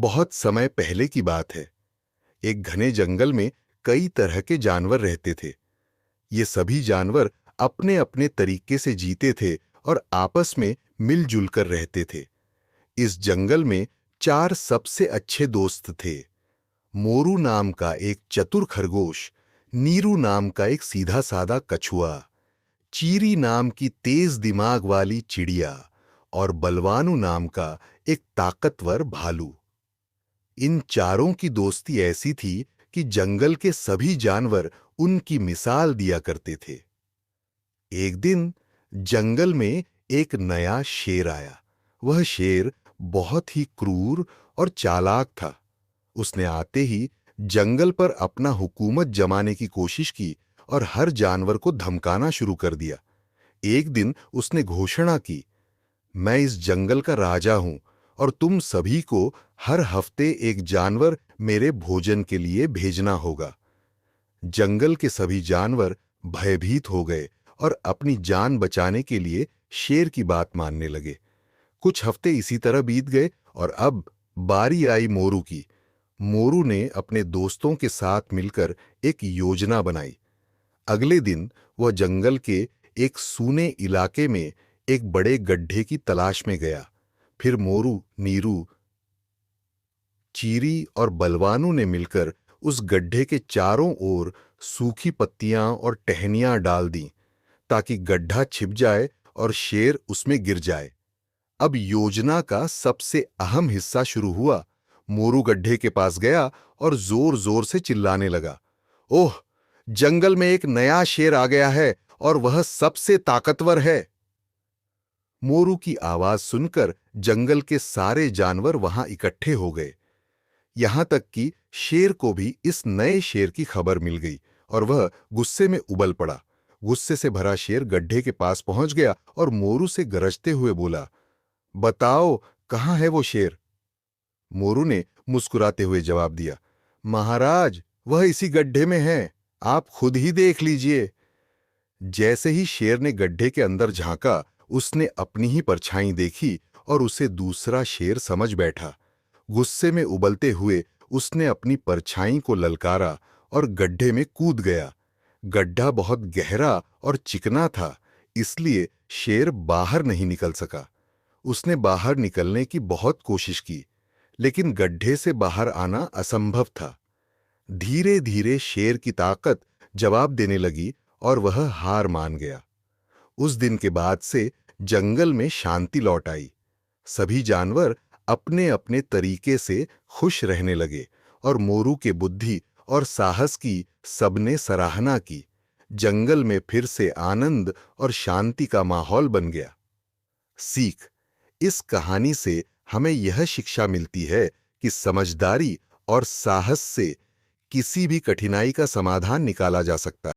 बहुत समय पहले की बात है। एक घने जंगल में कई तरह के जानवर रहते थे। ये सभी जानवर अपने अपने तरीके से जीते थे और आपस में मिलजुल कर रहते थे। इस जंगल में चार सबसे अच्छे दोस्त थे। मोरू नाम का एक चतुर खरगोश, नीरू नाम का एक सीधा साधा कछुआ, चीरी नाम की तेज दिमाग वाली चिड़िया और बलवानु नाम का एक ताकतवर भालू। इन चारों की दोस्ती ऐसी थी कि जंगल के सभी जानवर उनकी मिसाल दिया करते थे। एक दिन जंगल में एक नया शेर आया। वह शेर बहुत ही क्रूर और चालाक था। उसने आते ही जंगल पर अपना हुकूमत जमाने की कोशिश की और हर जानवर को धमकाना शुरू कर दिया। एक दिन उसने घोषणा की, मैं इस जंगल का राजा हूं और तुम सभी को हर हफ्ते एक जानवर मेरे भोजन के लिए भेजना होगा। जंगल के सभी जानवर भयभीत हो गए और अपनी जान बचाने के लिए शेर की बात मानने लगे। कुछ हफ्ते इसी तरह बीत गए और अब बारी आई मोरू की। मोरू ने अपने दोस्तों के साथ मिलकर एक योजना बनाई। अगले दिन वह जंगल के एक सूने इलाके में एक बड़े गड्ढे की तलाश में गया। फिर मोरू, नीरू, चीरी और बलवानु ने मिलकर उस गड्ढे के चारों ओर सूखी पत्तियां और टहनियां डाल दी ताकि गड्ढा छिप जाए और शेर उसमें गिर जाए। अब योजना का सबसे अहम हिस्सा शुरू हुआ। मोरू गड्ढे के पास गया और जोर जोर से चिल्लाने लगा, ओह, जंगल में एक नया शेर आ गया है और वह सबसे ताकतवर है। मोरू की आवाज सुनकर जंगल के सारे जानवर वहां इकट्ठे हो गए। यहां तक कि शेर को भी इस नए शेर की खबर मिल गई और वह गुस्से में उबल पड़ा। गुस्से से भरा शेर गड्ढे के पास पहुंच गया और मोरू से गरजते हुए बोला, बताओ, कहां है वो शेर? मोरू ने मुस्कुराते हुए जवाब दिया, महाराज, वह इसी गड्ढे में है, आप खुद ही देख लीजिए। जैसे ही शेर ने गड्ढे के अंदर झांका, उसने अपनी ही परछाई देखी और उसे दूसरा शेर समझ बैठा। गुस्से में उबलते हुए उसने अपनी परछाई को ललकारा और गड्ढे में कूद गया। गड्ढा बहुत गहरा और चिकना था, इसलिए शेर बाहर नहीं निकल सका। उसने बाहर निकलने की बहुत कोशिश की, लेकिन गड्ढे से बाहर आना असंभव था। धीरे धीरे शेर की ताकत जवाब देने लगी और वह हार मान गया। उस दिन के बाद से जंगल में शांति लौट आई। सभी जानवर अपने अपने तरीके से खुश रहने लगे और मोरू के बुद्धि और साहस की सबने सराहना की। जंगल में फिर से आनंद और शांति का माहौल बन गया। सीख: इस कहानी से हमें यह शिक्षा मिलती है कि समझदारी और साहस से किसी भी कठिनाई का समाधान निकाला जा सकता है।